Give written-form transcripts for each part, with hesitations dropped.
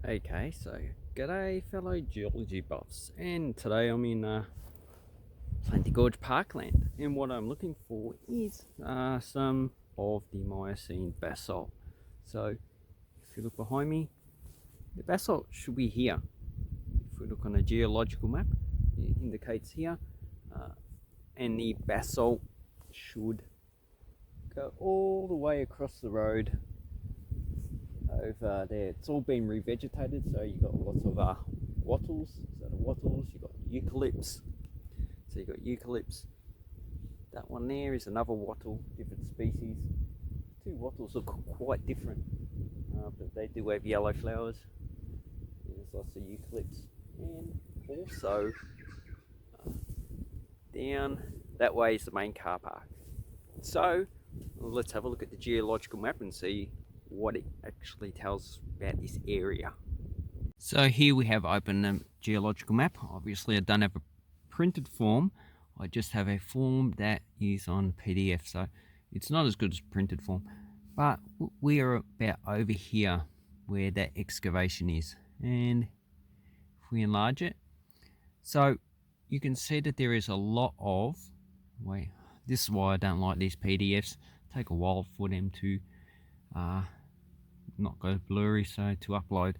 Okay, so g'day fellow geology buffs, and today I'm in Plenty Gorge Parkland, and what I'm looking for is some of the Miocene basalt. So if you look behind me, the basalt should be here. If we look on a geological map, it indicates here, and the basalt should go all the way across the road over there. It's all been revegetated, so you've got lots of wattles. So the wattles, you've got eucalypts. So you've got eucalypts. That one there is another wattle, different species. Two wattles look quite different, but they do have yellow flowers. There's lots of eucalypts, and also down that way is the main car park. So let's have a look at the geological map and see what it actually tells us about this area. So here we have open the geological map. Obviously I don't have a printed form, I just have a form that is on PDF, so it's not as good as printed form, but we are about over here where that excavation is, and if we enlarge it, so you can see that there is a lot of, wait, this is why I don't like these PDFs, take a while for them to not go blurry, so to upload.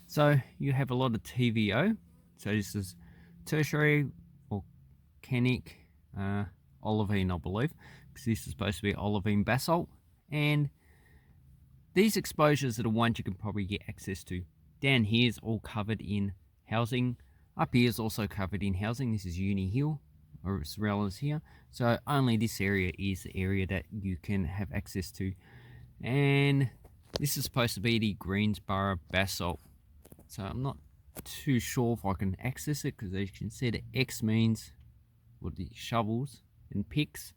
So you have a lot of TVO, so this is tertiary volcanic olivine, I believe, because this is supposed to be olivine basalt, and these exposures are the ones you can probably get access to. Down here is all covered in housing. Up here is also covered in housing. This is Uni Hill, or as well as here. So only this area is the area that you can have access to. And this is supposed to be the Greensborough Basalt. So I'm not too sure if I can access it, because as you can see the X means, or the shovels and picks,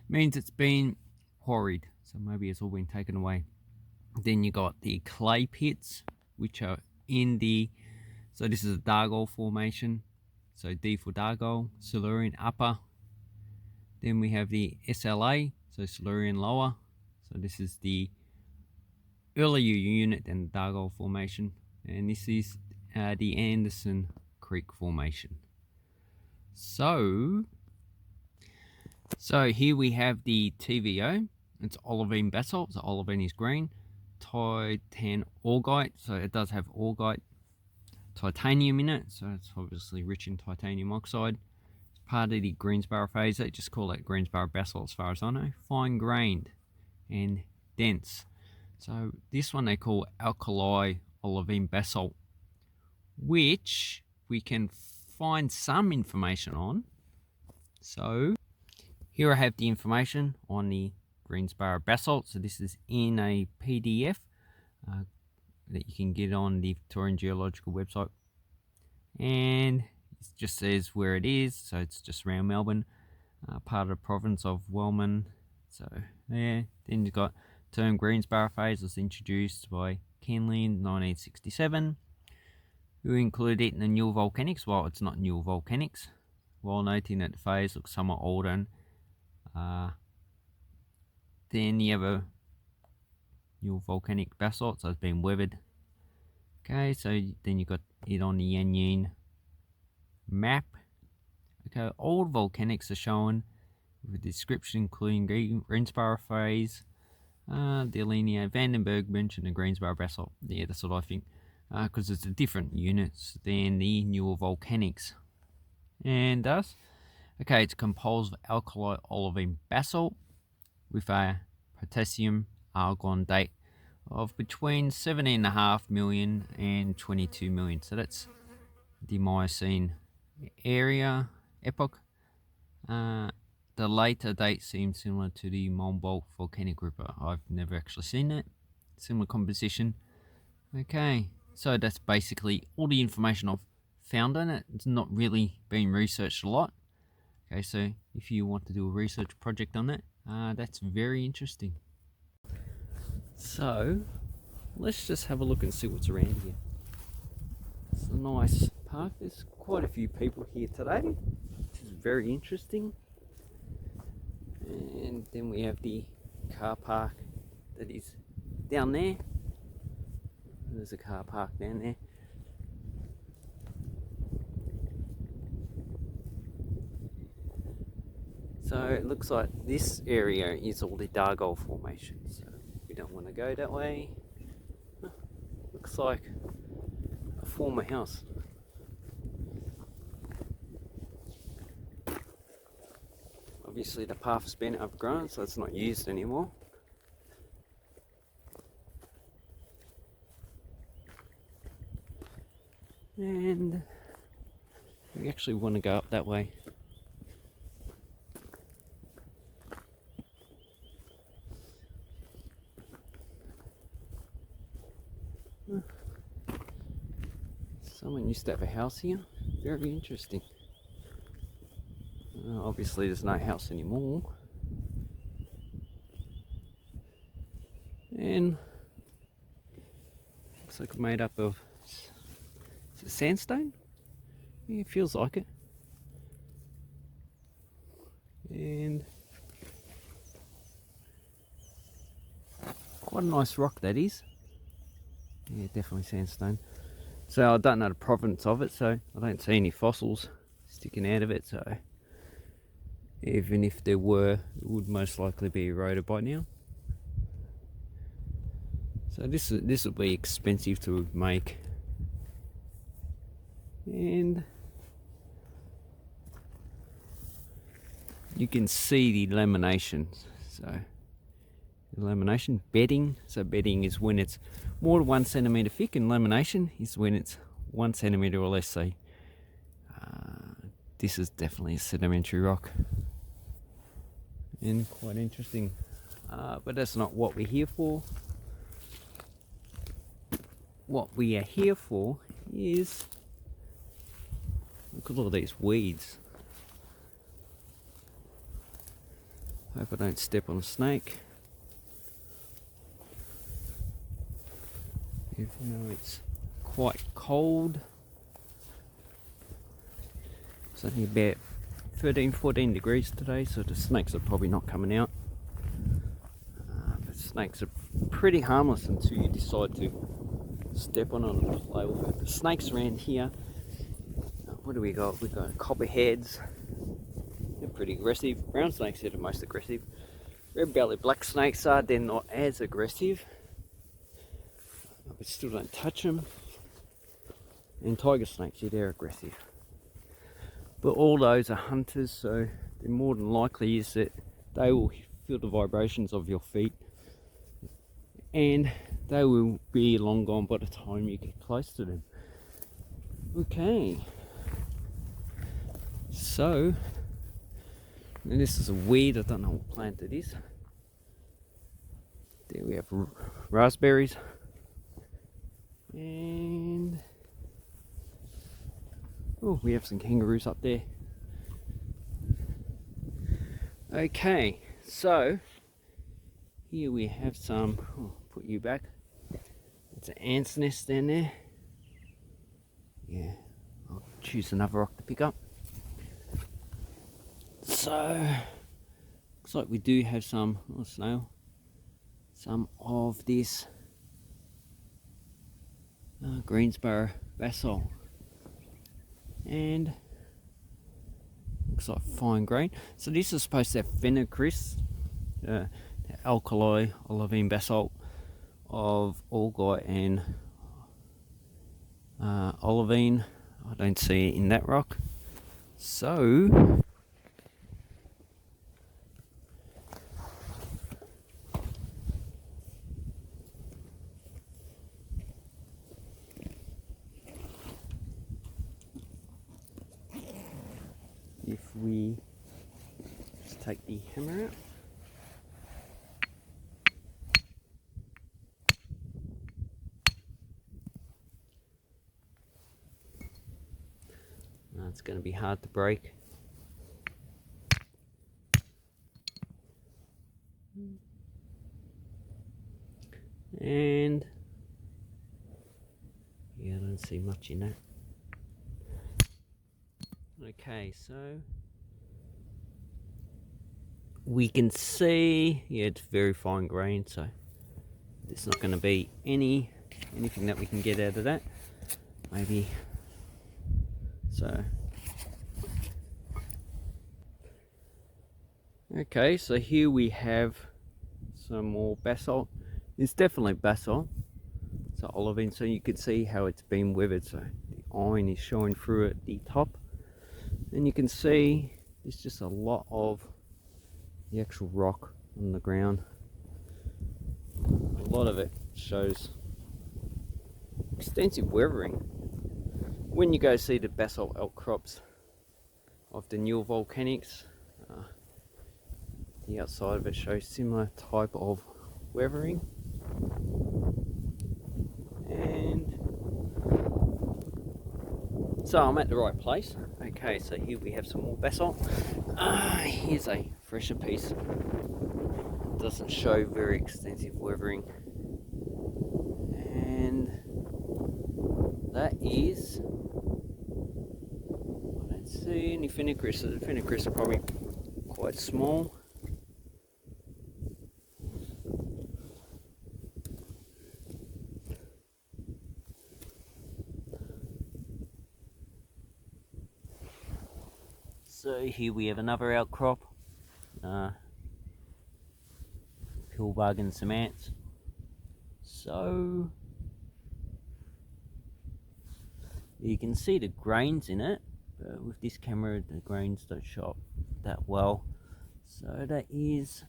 means it's been quarried. So maybe it's all been taken away. Then you got the clay pits, which are in the, so this is a Dargol formation. So D for Dargol, Silurian upper. Then we have the SLA, so Silurian lower. So this is the earlier unit than the Dargol formation. And this is the Anderson Creek formation. So here we have the TVO. It's olivine basalt, so olivine is green. Titan augite, so it does have augite titanium in it, so it's obviously rich in titanium oxide. It's part of the Greensborough phase. They just call that Greensborough basalt as far as I know. Fine grained and dense. So this one they call alkali olivine basalt, which we can find some information on. So here I have the information on the Greensborough Basalt. So this is in a PDF that you can get on the Victorian Geological website, and it just says where it is. So it's just around Melbourne, part of the province of Wellman. So there. Then you've got the term Greensborough phase was introduced by Kenley in 1967, who included it in the New Volcanics. Well, it's not New Volcanics, while noting that the phase looks somewhat older. And then you have a new volcanic basalt, so it's been weathered. Okay, so then you got it on the Yanyin map. Okay, old volcanics are shown with a description including Greensborough phase, delineate Vandenberg mentioned the Greensborough basalt. Yeah, that's what I think, because it's a different units than the newer volcanics. And thus, okay, it's composed of alkali olivine basalt with a potassium argon date of between 17.5 million and 22 million. So that's the Miocene area epoch. The later date seems similar to the Mombolk volcanic group. I've never actually seen that. Similar composition. Okay, so that's basically all the information I've found on it. It's not really been researched a lot. Okay, so if you want to do a research project on that, that's very interesting. So let's just have a look and see what's around here. It's a nice park. There's quite a few people here today, which is very interesting. And then we have the car park that is down there. there's a car parked down there. So it looks like this area is all the Dargol formation, so we don't want to go that way. Looks like a former house. Obviously the path has been upgrown, so it's not used anymore. And we actually want to go up that way. Someone used to have a house here. Very interesting. Obviously there's no house anymore. And looks like it's made up of sandstone. Yeah, it feels like it. And quite a nice rock that is. Yeah, definitely sandstone. So I don't know the provenance of it, so I don't see any fossils sticking out of it, so even if there were, it would most likely be eroded by now. So this will be expensive to make. And you can see the lamination. So the lamination, bedding. So bedding is when it's more than 1 centimetre thick, and lamination is when it's 1 centimetre or less. So this is definitely a sedimentary rock, and quite interesting. But that's not what we're here for. What we are here for is, look at all these weeds. Hope I don't step on a snake. Even though it's quite cold. It's only about 13-14 degrees today, so the snakes are probably not coming out. But snakes are pretty harmless until you decide to step on them and play with it. The snakes around here, what do we got? We've got copperheads. They're pretty aggressive. Brown snakes are the most aggressive. Red-bellied black snakes are, they're not as aggressive, but still don't touch them. And tiger snakes, yeah, they're aggressive. But all those are hunters, so they're more than likely is that they will feel the vibrations of your feet, and they will be long gone by the time you get close to them. Okay. So, and this is a weed, I don't know what plant it is. There we have raspberries. And oh, we have some kangaroos up there. Okay, so here we have some, put you back. It's an ant's nest down there. Yeah, I'll choose another rock to pick up. So, looks like we do have some, snail, some of this Greensborough Basalt, and looks like fine grain. So this is supposed to have phenocryst, the alkali olivine basalt of Allgäu and olivine. I don't see it in that rock. So if we just take the hammer out. Now it's going to be hard to break. And yeah, I don't see much in that. Okay, so we can see, yeah, it's very fine grain, so there's not going to be any anything that we can get out of that. Maybe. So. Okay, so here we have some more basalt. It's definitely basalt. So olivine, so you can see how it's been weathered. So the iron is showing through at the top. And you can see there's just a lot of the actual rock on the ground. A lot of it shows extensive weathering. When you go see the basalt outcrops of the newer volcanics, the outside of it shows similar type of weathering. And so I'm at the right place. Okay, so here we have some more basalt. Here's a fresher piece. Doesn't show very extensive weathering. And that is, I don't see any phenocrysts. The phenocrysts are probably quite small. So here we have another outcrop, Pillbug and some ants. So you can see the grains in it, but with this camera the grains don't show up that well. So that is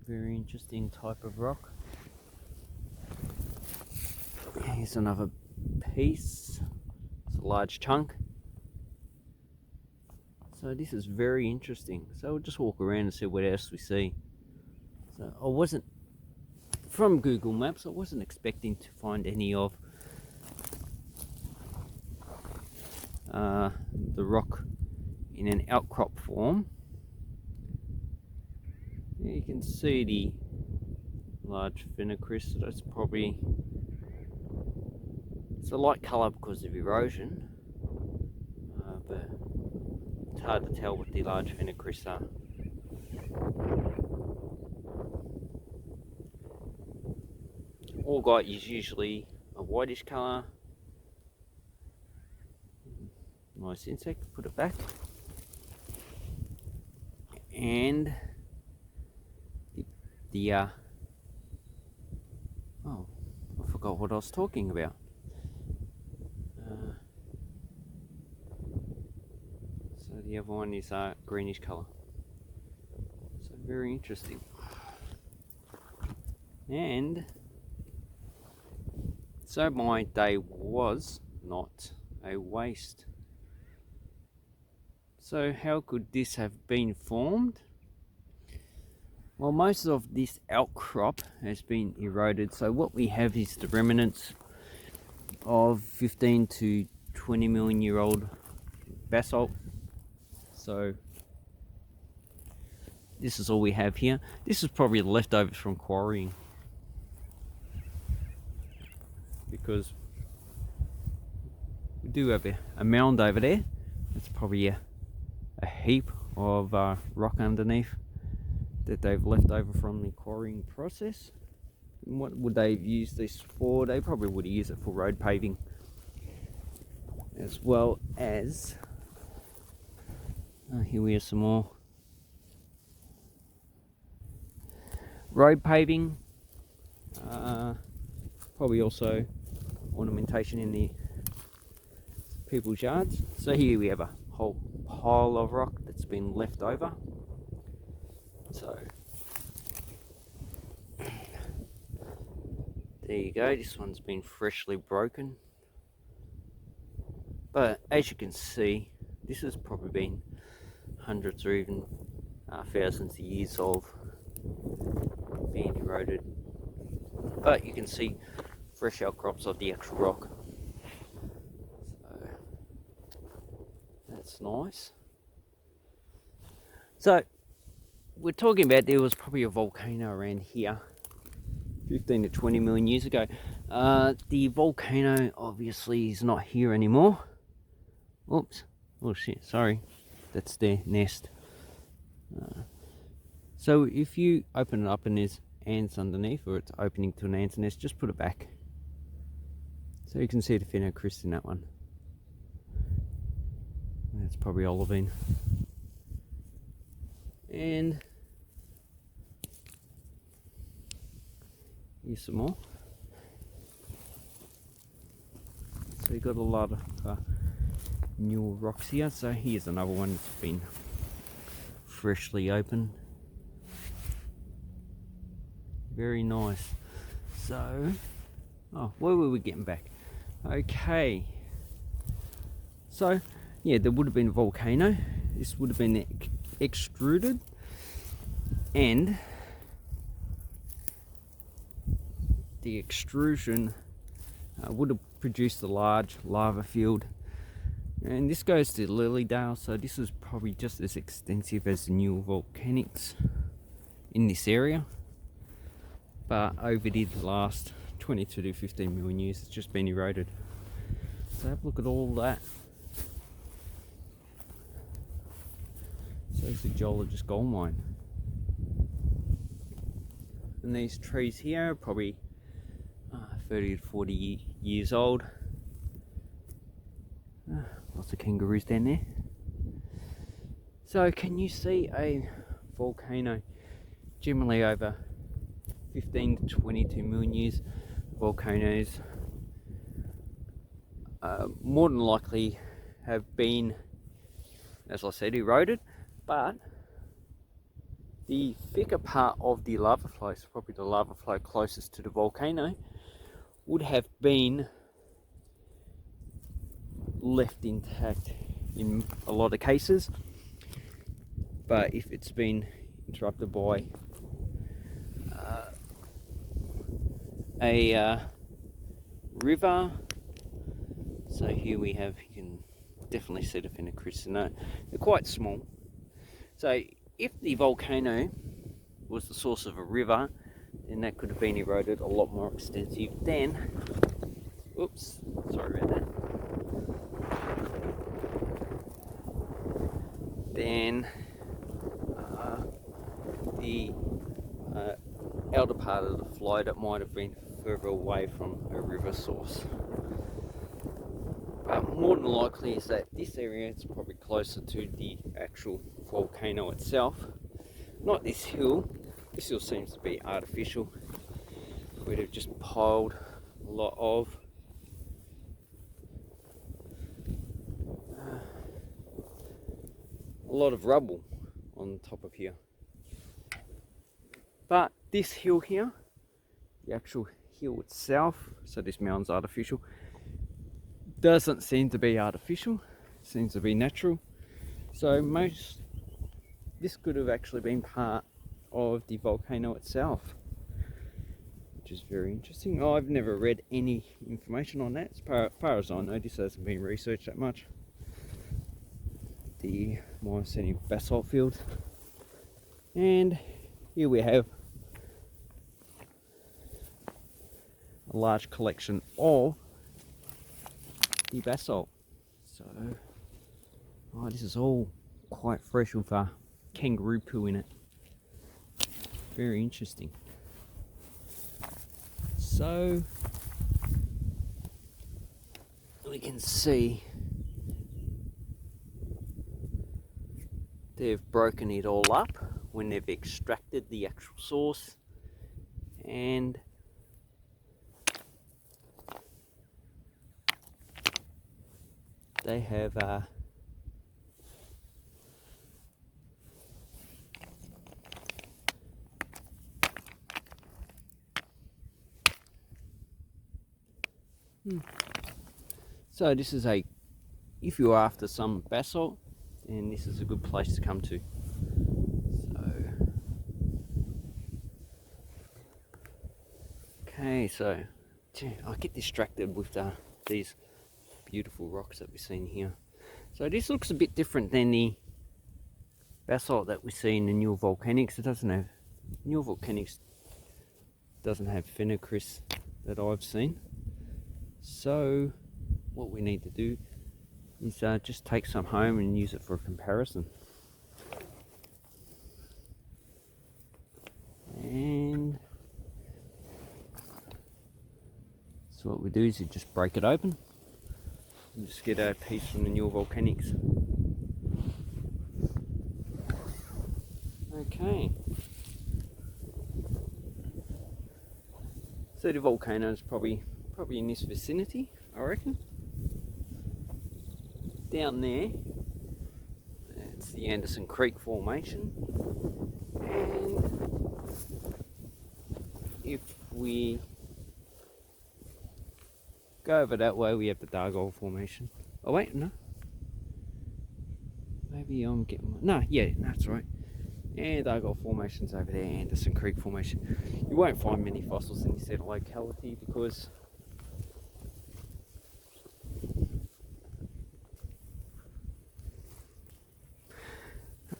a very interesting type of rock. Here's another piece. It's a large chunk. So this is very interesting. So we'll just walk around and see what else we see. So I wasn't, from Google Maps, I wasn't expecting to find any of the rock in an outcrop form. You can see the large phenocryst. So that's probably, it's a light colour because of erosion, but it's hard to tell what the large phenocrysts are. Augite is usually a whitish colour. Nice insect, put it back. And oh, I forgot what I was talking about. So the other one is greenish colour. So very interesting. And so my day was not a waste. So how could this have been formed? Well, most of this outcrop has been eroded. So what we have is the remnants of 15 to 20 million year old basalt. So this is all we have here. This is probably the leftovers from quarrying, because we do have a mound over there. It's probably a heap of rock underneath that they've left over from the quarrying process. And what would they have used this for? They probably would have used it for road paving, as well as here we have some more road paving, probably also ornamentation in the people's yards. So here we have a whole pile of rock that's been left over. So there you go, this one's been freshly broken. But as you can see, this has probably been hundreds or even thousands of years of being eroded. But you can see fresh outcrops of the actual rock. So that's nice. So we're talking about there was probably a volcano around here 15 to 20 million years ago. The volcano obviously is not here anymore. Oops. Oh shit, sorry. That's their nest. So if you open it up and there's ants underneath, or it's opening to an ant's nest, just put it back. So you can see the phenocryst in that one. That's probably olivine. And here's some more. So you've got a lot of new rocks here. So here's another one that's been freshly opened. Very nice. So, oh, where were we getting back? Okay. So, yeah, there would have been a volcano. This would have been extruded, and the extrusion would have produced a large lava field. And this goes to Lilydale, so this is probably just as extensive as the new volcanics in this area. But over the last 22 to 15 million years, it's just been eroded. So have a look at all that. So it's a geologist gold mine. And these trees here are probably 30 to 40 years old. Lots of kangaroos down there. So can you see a volcano? Generally over 15 to 22 million years, volcanoes more than likely have been, as I said, eroded, but the thicker part of the lava flow, so probably the lava flow closest to the volcano, would have been left intact in a lot of cases. But if it's been interrupted by a river, so here we have, you can definitely see the phenocrysts in that. They're quite small. So if the volcano was the source of a river, then that could have been eroded a lot more extensive than, oops, sorry about that, than the outer part of the flow that might have been further away from a river source. But more than likely is that this area is probably closer to the actual volcano itself, not this hill. This hill seems to be artificial, where they've just piled a lot of rubble on the top of here. But this hill here, the actual hill itself, so this mountain's artificial, doesn't seem to be artificial, it seems to be natural. So this could have actually been part of the volcano itself, which is very interesting. I've never read any information on that. As far as I know, this hasn't been researched that much. The Mycenaean basalt fields. And here we have a large collection of the basalt. So, this is all quite fresh with kangaroo poo in it. Very interesting. So we can see they've broken it all up when they've extracted the actual source, and they have so this is if you're after some basalt, then this is a good place to come to. Okay, so I get distracted with these beautiful rocks that we've seen here. So this looks a bit different than the basalt that we see in the newer volcanics. Newer volcanics doesn't have phenocrysts that I've seen. So what we need to do is just take some home and use it for a comparison. And So what we do is you just break it open and just get a piece from the newer volcanics. Okay. So the volcano is probably in this vicinity, I reckon. Down there, it's the Anderson Creek Formation, and if we go over that way, we have the Dargol Formation. Oh wait, no. Maybe I'm getting... No, yeah, that's right. And Dargol Formation's over there, Anderson Creek Formation. You won't find many fossils in this sort of locality because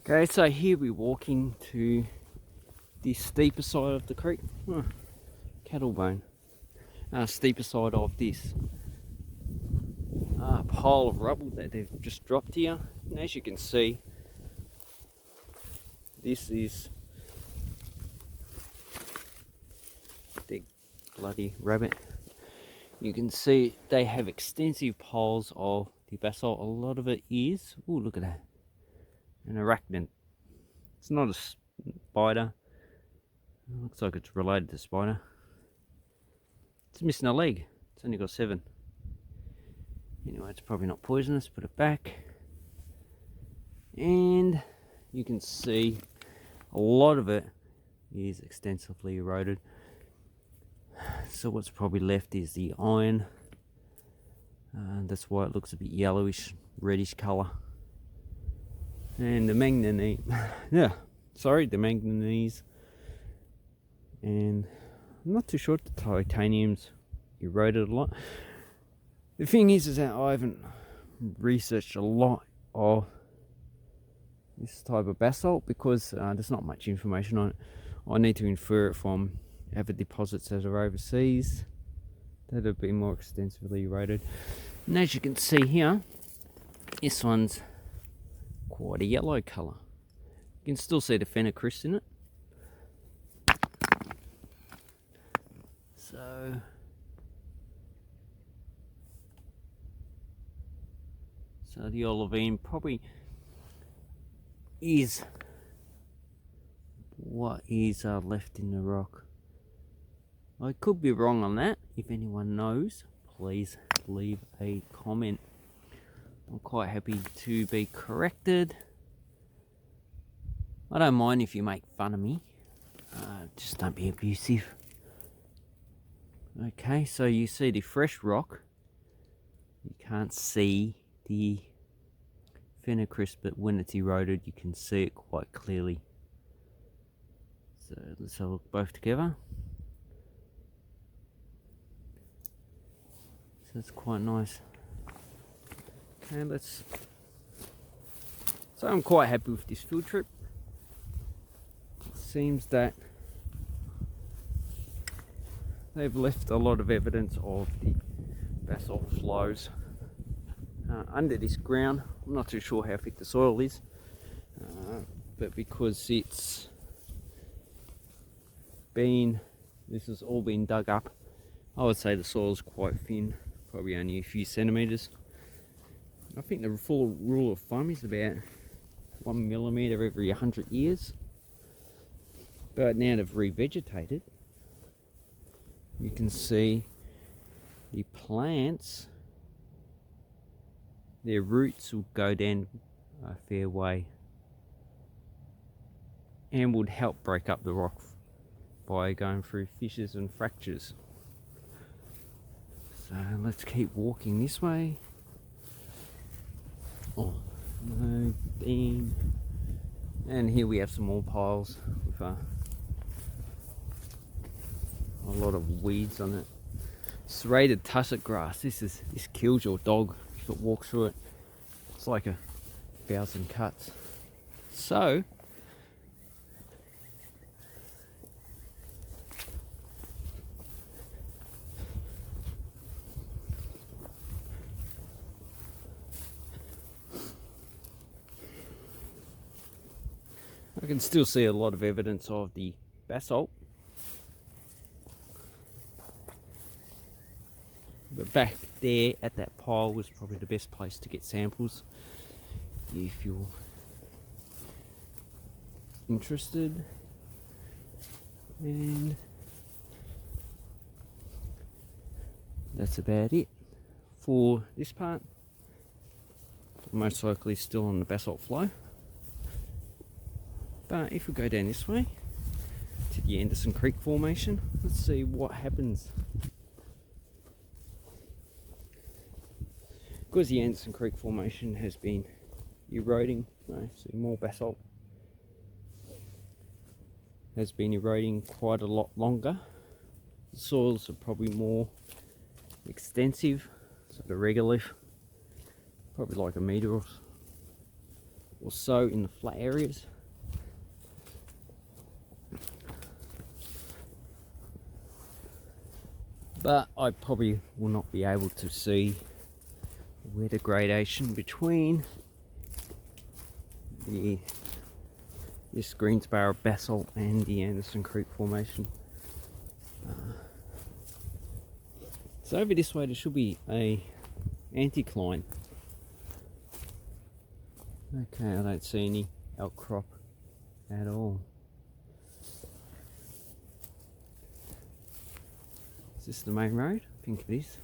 okay, so here we're walking to the steeper side of the creek. Cattle bone. Steeper side of this pile of rubble that they've just dropped here. And as you can see, this is the bloody rabbit. You can see they have extensive piles of the basalt. A lot of it is, oh look at that, an arachnid. It's not a spider. It looks like it's related to spider. It's missing a leg. It's only got 7. Anyway, it's probably not poisonous. Put it back. And you can see a lot of it is extensively eroded. So what's probably left is the iron. That's why it looks a bit yellowish, reddish colour. And the manganese, the manganese. And I'm not too sure if the titanium's eroded a lot. The thing is that I haven't researched a lot of this type of basalt because there's not much information on it. I need to infer it from other deposits that are overseas that have been more extensively eroded. And as you can see here, this one's quite a yellow colour. You can still see the phenocryst in it. So the olivine probably is what is left in the rock. I could be wrong on that. If anyone knows, please leave a comment. I'm quite happy to be corrected. I don't mind if you make fun of me. Just don't be abusive. Okay, so you see the fresh rock. You can't see the phenocryst, but when it's eroded, you can see it quite clearly. So let's have a look both together. So it's quite nice. Okay, so I'm quite happy with this field trip. It seems that they've left a lot of evidence of the basalt flows under this ground. I'm not too sure how thick the soil is, but because this has all been dug up, I would say the soil is quite thin, probably only a few centimetres. I think the full rule of thumb is about 1 millimetre every 100 years. But now they've revegetated, you can see the plants, their roots will go down a fair way and would help break up the rock by going through fissures and fractures. So let's keep walking this way. Oh, no beam. And here we have some more piles with a lot of weeds on it. Serrated tussock grass. This kills your dog if it walks through it. It's like 1,000 cuts. So I can still see a lot of evidence of the basalt. But back there at that pile was probably the best place to get samples if you're interested. And that's about it for this part. Most likely still on the basalt flow. But if we go down this way to the Anderson Creek Formation, let's see what happens. Because the Anderson Creek Formation has been eroding, see more basalt, has been eroding quite a lot longer. The soils are probably more extensive, so the regolith, probably like a metre or so in the flat areas. But I probably will not be able to see where the gradation between this Greensborough Basalt and the Anderson Creek Formation. So over this way there should be a anticline. Okay, I don't see any outcrop at all. Is this the main road? I think it is.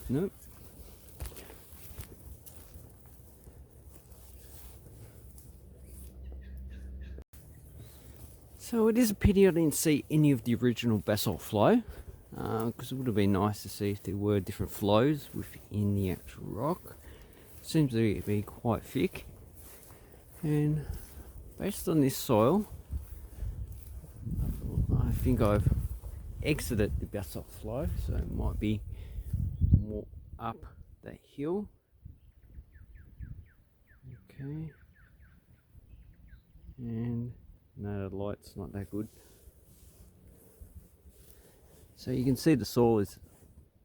Nope. So it is a pity I didn't see any of the original basalt flow, because it would have been nice to see if there were different flows within the actual rock. Seems to be quite thick, and based on this soil, I think I've exited the basalt flow, so it might be more up that hill. Okay, and no, the light's not that good. So you can see the soil is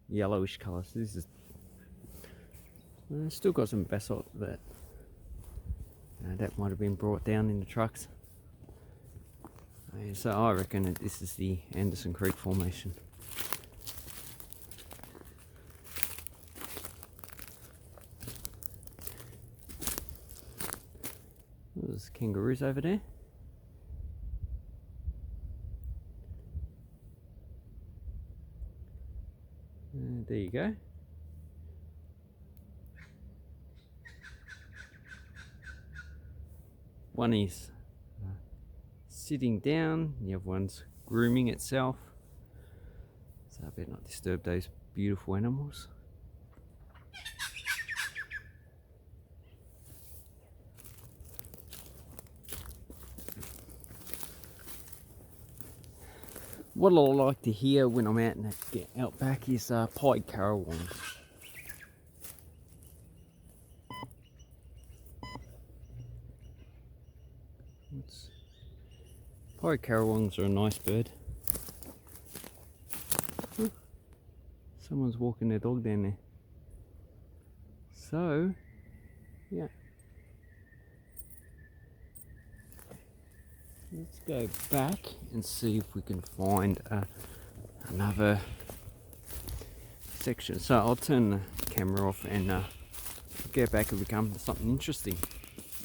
yellowish colour. So this is still got some basalt that that might have been brought down in the trucks. So I reckon that this is the Anderson Creek Formation. There's kangaroos over there. There you go. One is sitting down, the other one's grooming itself. So I better not disturb those beautiful animals. What I like to hear when I'm out back is pied currawongs. Pied currawongs are a nice bird. Huh. Someone's walking their dog down there. So, yeah. Let's go back and see if we can find another section. So I'll turn the camera off and get back if we come to something interesting.